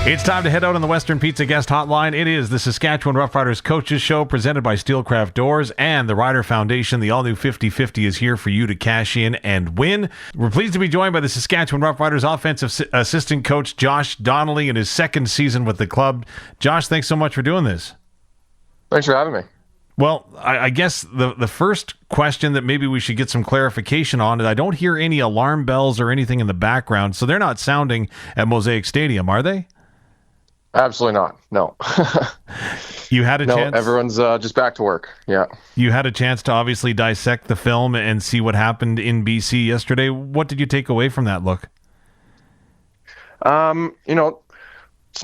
It's time to head out on the Western Pizza Guest Hotline. It is the Saskatchewan Roughriders Coaches Show presented by Steelcraft Doors and the Rider Foundation. The all-new 50-50 is here for you to cash in and win. We're pleased to be joined by the Saskatchewan Roughriders offensive assistant coach Josh Donnelly in his second season with the club. Josh, thanks so much for doing this. Thanks for having me. Well, I guess the first question that maybe we should get some clarification on is I don't hear any alarm bells or anything in the background, so they're not sounding at Mosaic Stadium, are they? Absolutely not. No. You had a chance? No, everyone's just back to work. Yeah. You had a chance to obviously dissect the film and see what happened in BC yesterday. What did you take away from that look? Some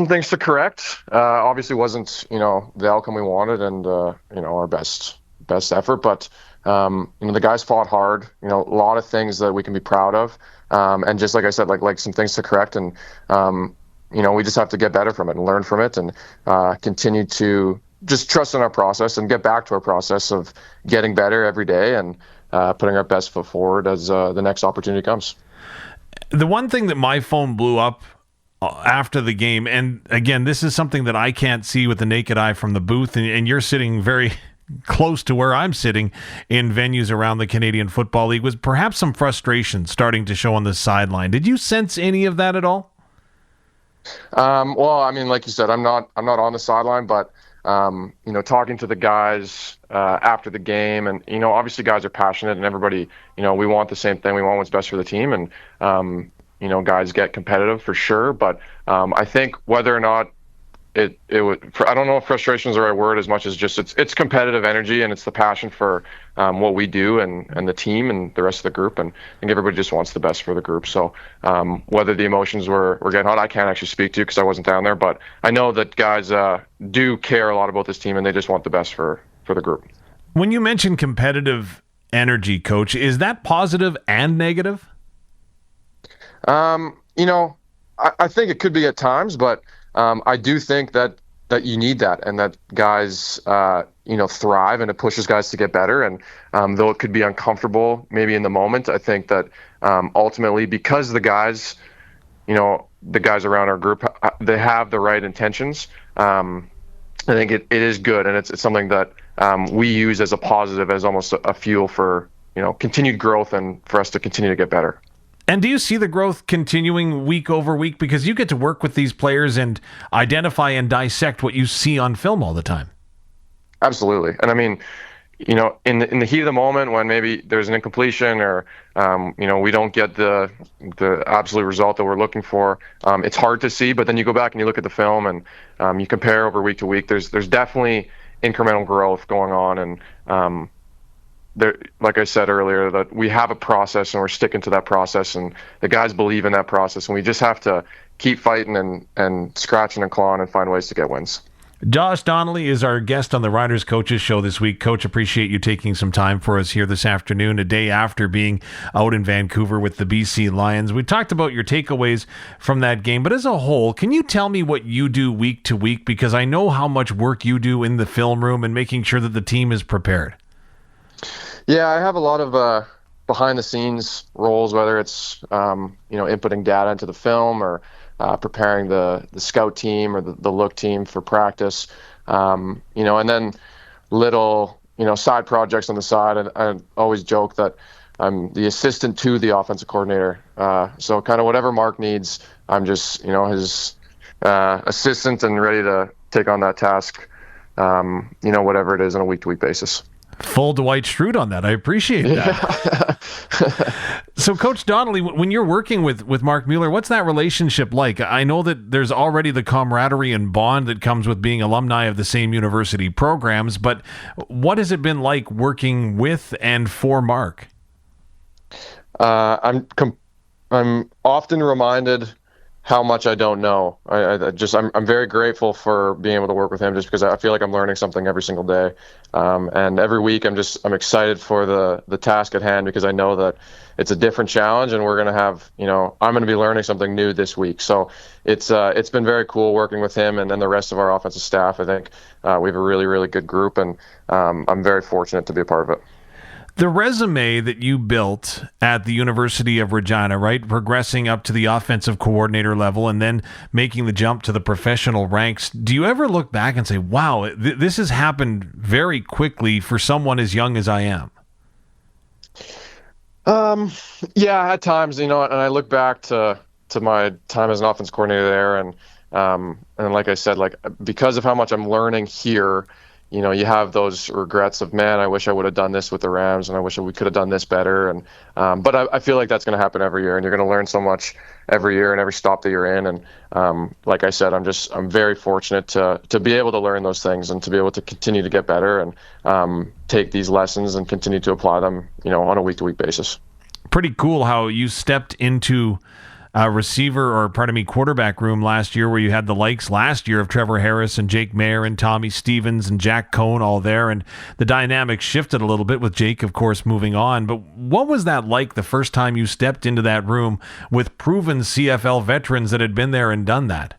things to correct. Obviously wasn't, the outcome we wanted and, our best effort. But, the guys fought hard, a lot of things that we can be proud of. And just like I said, like some things to correct. And, we just have to get better from it and learn from it and continue to just trust in our process and get back to our process of getting better every day and putting our best foot forward as the next opportunity comes. The one thing that my phone blew up after the game, and again, this is something that I can't see with the naked eye from the booth, and you're sitting very close to where I'm sitting in venues around the Canadian Football League, was perhaps some frustration starting to show on the sideline. Did you sense any of that at all? Well, I mean, like you said, I'm not on the sideline, but talking to the guys after the game, and obviously guys are passionate, and everybody, we want the same thing. We want what's best for the team, and guys get competitive for sure. But I think whether or not it would, I don't know if frustration is the right word as much as just it's competitive energy, and it's the passion for what we do and the team and the rest of the group, and I think everybody just wants the best for the group. So whether the emotions were getting hot, I can't actually speak to because I wasn't down there, but I know that guys do care a lot about this team and they just want the best for the group. When you mention competitive energy, Coach, is that positive and negative? I think it could be at times, but I do think that you need that, and that guys, thrive, and it pushes guys to get better. And though it could be uncomfortable maybe in the moment, I think that ultimately, because the guys around our group, they have the right intentions. I think it is good, and it's something that we use as a positive, as almost a fuel for continued growth and for us to continue to get better. And do you see the growth continuing week over week? Because you get to work with these players and identify and dissect what you see on film all the time. Absolutely. And I mean, in the heat of the moment when maybe there's an incompletion or, we don't get the absolute result that we're looking for, it's hard to see. But then you go back and you look at the film and you compare over week to week. There's definitely incremental growth going on. And there, like I said earlier, that we have a process and we're sticking to that process, and the guys believe in that process, and we just have to keep fighting and scratching and clawing and find ways to get wins. Josh Donnelly is our guest on the Riders Coaches Show this week. Coach, appreciate you taking some time for us here this afternoon, a day after being out in Vancouver with the BC Lions. We talked about your takeaways from that game, but as a whole, can you tell me what you do week to week? Because I know how much work you do in the film room and making sure that the team is prepared. Yeah, I have a lot of behind-the-scenes roles, whether it's inputting data into the film or preparing the scout team or the look team for practice, and then little side projects on the side. And I always joke that I'm the assistant to the offensive coordinator. So kind of whatever Marc needs, I'm just his assistant and ready to take on that task. Whatever it is on a week-to-week basis. Full Dwight Schrute on that. I appreciate that. Yeah. So, Coach Donnelly, when you're working with Marc Mueller, what's that relationship like? I know that there's already the camaraderie and bond that comes with being alumni of the same university programs, but what has it been like working with and for Marc? I'm often reminded how much I don't know. I'm very grateful for being able to work with him, just because I feel like I'm learning something every single day. And every week I'm excited for the task at hand, because I know that it's a different challenge, and we're going to have, I'm going to be learning something new this week. So it's been very cool working with him and then the rest of our offensive staff. I think we have a really, really good group, and I'm very fortunate to be a part of it. The resume that you built at the University of Regina, right, progressing up to the offensive coordinator level and then making the jump to the professional ranks, do you ever look back and say, wow, this has happened very quickly for someone as young as I am? Yeah, at times, and I look back to my time as an offense coordinator there, and like I said, like because of how much I'm learning here, you have those regrets of, man, I wish I would have done this with the Rams, and I wish we could have done this better. And but I feel like that's going to happen every year, and you're going to learn so much every year and every stop that you're in. And like I said, I'm very fortunate to be able to learn those things and to be able to continue to get better and take these lessons and continue to apply them, on a week-to-week basis. Pretty cool how you stepped into quarterback room last year, where you had the likes last year of Trevor Harris and Jake Mayer and Tommy Stevens and Jack Cohn all there, and the dynamic shifted a little bit with Jake, of course, moving on. But what was that like the first time you stepped into that room with proven CFL veterans that had been there and done that?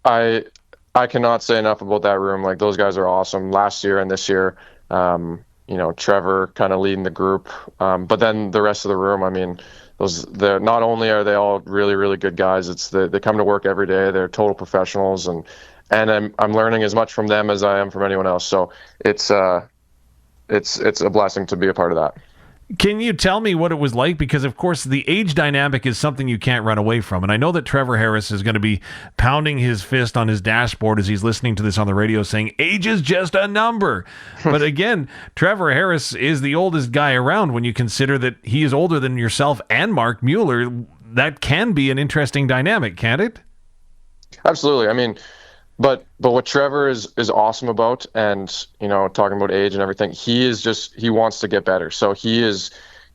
I cannot say enough about that room. Like, those guys are awesome. Last year and this year, Trevor kind of leading the group, but then the rest of the room, I mean, they're not only are they all really, really good guys, they come to work every day. They're total professionals, and I'm learning as much from them as I am from anyone else. So it's a blessing to be a part of that. Can you tell me what it was like? Because, of course, the age dynamic is something you can't run away from. And I know that Trevor Harris is going to be pounding his fist on his dashboard as he's listening to this on the radio saying, age is just a number. But again, Trevor Harris is the oldest guy around when you consider that he is older than yourself and Marc Mueller. That can be an interesting dynamic, can't it? Absolutely. I mean, But what Trevor is awesome about, and talking about age and everything, he wants to get better. So he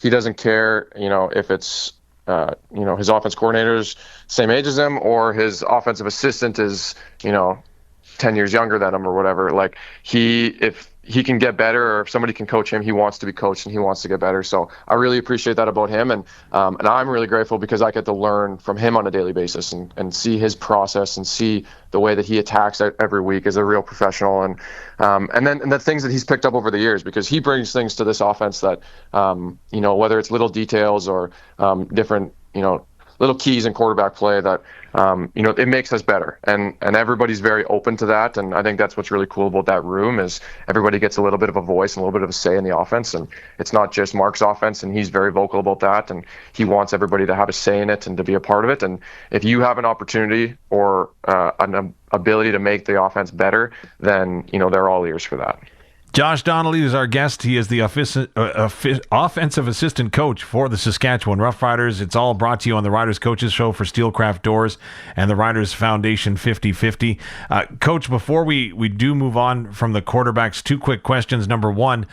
doesn't care, if it's his offense coordinator's same age as him or his offensive assistant is 10 years younger than him or whatever. Like, if he can get better, or if somebody can coach him, he wants to be coached and he wants to get better. So I really appreciate that about him. And I'm really grateful because I get to learn from him on a daily basis and see his process and see the way that he attacks every week as a real professional. And the things that he's picked up over the years, because he brings things to this offense that, whether it's little details or different, little keys in quarterback play that, it makes us better. And everybody's very open to that. And I think that's what's really cool about that room is everybody gets a little bit of a voice and a little bit of a say in the offense. And it's not just Marc's offense, and he's very vocal about that. And he wants everybody to have a say in it and to be a part of it. And if you have an opportunity or an ability to make the offense better, then, they're all ears for that. Josh Donnelly is our guest. He is the offensive assistant coach for the Saskatchewan Roughriders. It's all brought to you on the Riders Coaches Show for Steelcraft Doors and the Riders Foundation 50/50. Coach, before we do move on from the quarterbacks, two quick questions. Number one,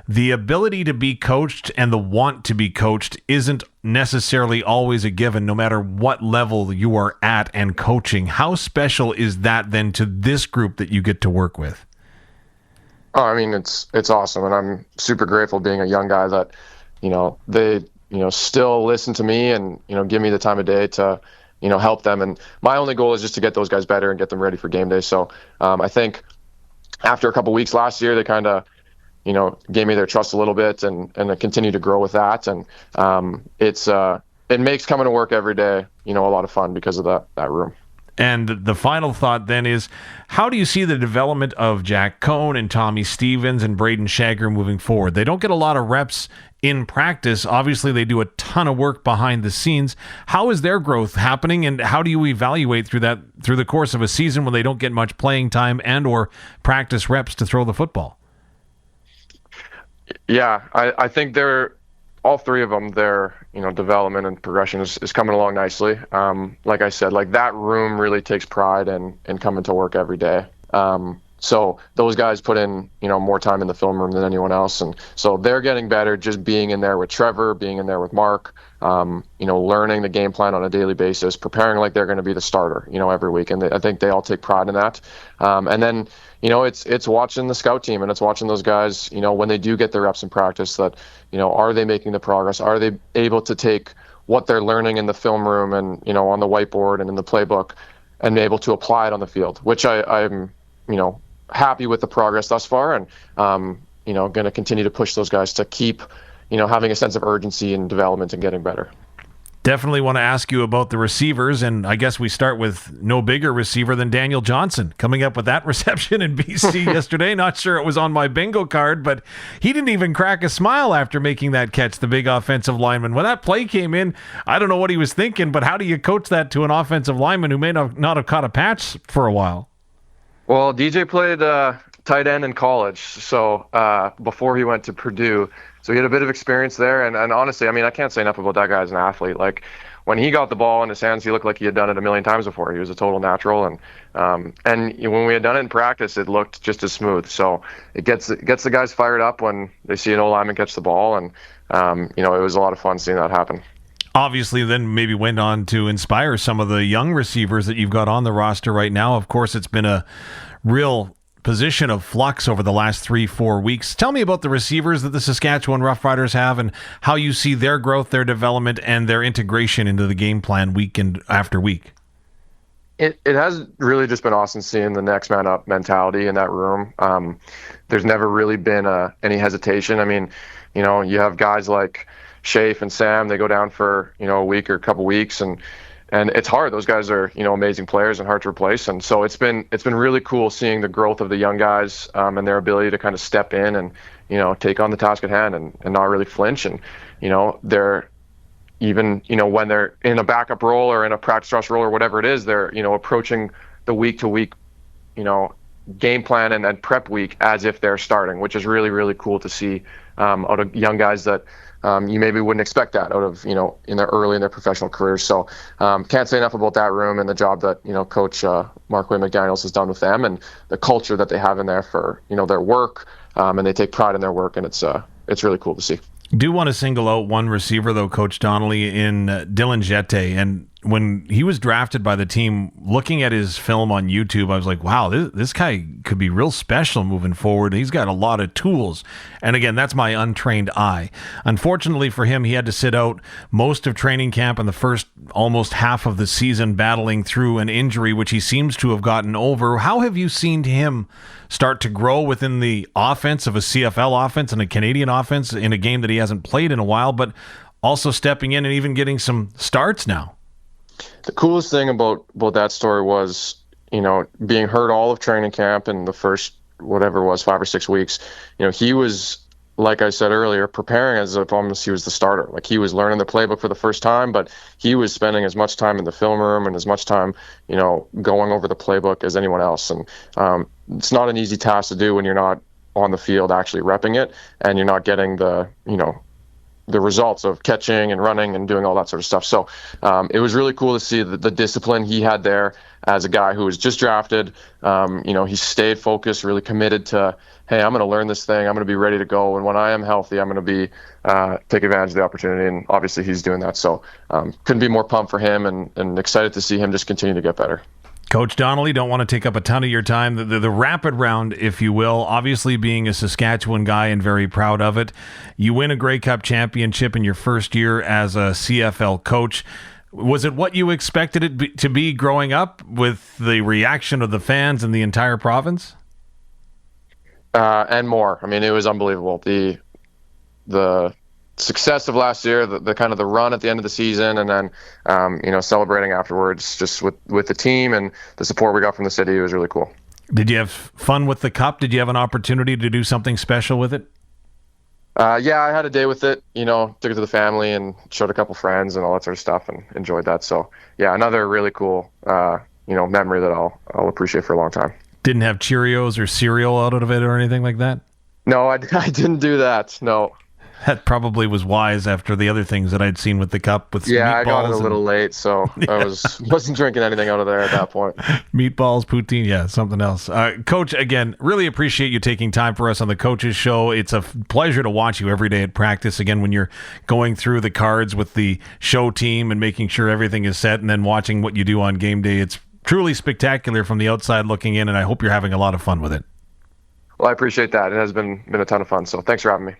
the ability to be coached and the want to be coached isn't necessarily always a given, no matter what level you are at and coaching. How special is that then to this group that you get to work with? Oh, I mean, it's awesome, and I'm super grateful being a young guy that, they, still listen to me and, give me the time of day to, help them. And my only goal is just to get those guys better and get them ready for game day. So I think after a couple weeks last year, they kind of, gave me their trust a little bit, and I continue to grow with that. And it makes coming to work every day, a lot of fun because of that room. And the final thought then is, how do you see the development of Jack Cohn and Tommy Stevens and Braden Shager moving forward? They don't get a lot of reps in practice. Obviously, they do a ton of work behind the scenes. How is their growth happening, and how do you evaluate through the course of a season when they don't get much playing time and or practice reps to throw the football? Yeah, I think all three of them, their development and progression is coming along nicely. Like I said, like that room really takes pride in coming to work every day. So those guys put in more time in the film room than anyone else, and so they're getting better just being in there with Trevor, being in there with Marc. Learning the game plan on a daily basis, preparing like they're going to be the starter, every week, and I think they all take pride in that. And then it's watching the scout team, and it's watching those guys, when they do get their reps in practice, that, are they making the progress? Are they able to take what they're learning in the film room and, on the whiteboard and in the playbook and able to apply it on the field, which I'm, happy with the progress thus far. And, going to continue to push those guys to keep, having a sense of urgency and development and getting better. Definitely want to ask you about the receivers, and I guess we start with no bigger receiver than Daniel Johnson coming up with that reception in BC yesterday. Not sure it was on my bingo card, but he didn't even crack a smile after making that catch, the big offensive lineman. When that play came in, I don't know what he was thinking, but how do you coach that to an offensive lineman who may not have caught a patch for a while? Well, DJ played tight end in college, so before he went to Purdue. So he had a bit of experience there, and honestly, I mean, I can't say enough about that guy as an athlete. Like, when he got the ball in his hands, he looked like he had done it a million times before. He was a total natural, and when we had done it in practice, it looked just as smooth. So it gets the guys fired up when they see an O-lineman catch the ball, and it was a lot of fun seeing that happen. Obviously, then maybe went on to inspire some of the young receivers that you've got on the roster right now. Of course, it's been a real position of flux over the last 3-4 weeks. Tell me about the receivers that the Saskatchewan Roughriders have and how you see their growth, their development, and their integration into the game plan week and after week. It has really just been awesome seeing the next man up mentality in that room. There's never really been any hesitation. I mean, you have guys like Shafe and Sam, they go down for, a week or a couple weeks, and it's hard. Those guys are, amazing players and hard to replace. And so it's been really cool seeing the growth of the young guys and their ability to kind of step in and, take on the task at hand and not really flinch. And, they're even, when they're in a backup role or in a practice rush role or whatever it is, they're, approaching the week to week, game plan and prep week as if they're starting, which is really, really cool to see out of young guys that you maybe wouldn't expect that out of, in their professional careers. So can't say enough about that room and the job that, Coach Marc McDaniels has done with them and the culture that they have in there for, their work. And they take pride in their work, and it's really cool to see. Do want to single out one receiver, though, Coach Donnelly, in Dylan Jette. And when he was drafted by the team, looking at his film on YouTube, I was like, wow, this guy could be real special moving forward. He's got a lot of tools. And again, that's my untrained eye. Unfortunately for him, he had to sit out most of training camp and the first almost half of the season battling through an injury, which he seems to have gotten over. How have you seen him start to grow within the offense of a CFL offense and a Canadian offense in a game that he hasn't played in a while, but also stepping in and even getting some starts now? The coolest thing about that story was, being hurt all of training camp in the first, whatever it was, 5 or 6 weeks. He was, like I said earlier, preparing as if almost he was the starter. Like, he was learning the playbook for the first time, but he was spending as much time in the film room and as much time, going over the playbook as anyone else. And it's not an easy task to do when you're not on the field actually repping it and you're not getting the results of catching and running and doing all that sort of stuff. So it was really cool to see the discipline he had there as a guy who was just drafted. He stayed focused, really committed to, hey, I'm going to learn this thing. I'm going to be ready to go. And when I am healthy, I'm going to be take advantage of the opportunity. And obviously he's doing that. So couldn't be more pumped for him and excited to see him just continue to get better. Coach Donnelly, don't want to take up a ton of your time. The rapid round, if you will, obviously being a Saskatchewan guy and very proud of it. You win a Grey Cup championship in your first year as a CFL coach. Was it what you expected it to be growing up with the reaction of the fans and the entire province? And more. I mean, it was unbelievable. The success of last year, the kind of the run at the end of the season, and then celebrating afterwards just with the team and the support we got from the city. It was really cool. Did you have fun with the cup? Did you have an opportunity to do something special with it? Yeah, I had a day with it, took it to the family and showed a couple friends and all that sort of stuff and enjoyed that. So yeah, another really cool memory that I'll appreciate for a long time. Didn't have Cheerios or cereal out of it or anything like that? No, I didn't do that. No. That probably was wise after the other things that I'd seen with the cup. With yeah, I got it a little late, so yeah. I wasn't drinking anything out of there at that point. Meatballs, poutine, yeah, something else. Coach, again, really appreciate you taking time for us on the Coaches Show. It's a pleasure to watch you every day at practice. Again, when you're going through the cards with the show team and making sure everything is set, and then watching what you do on game day, it's truly spectacular from the outside looking in, and I hope you're having a lot of fun with it. Well, I appreciate that. It has been a ton of fun, so thanks for having me.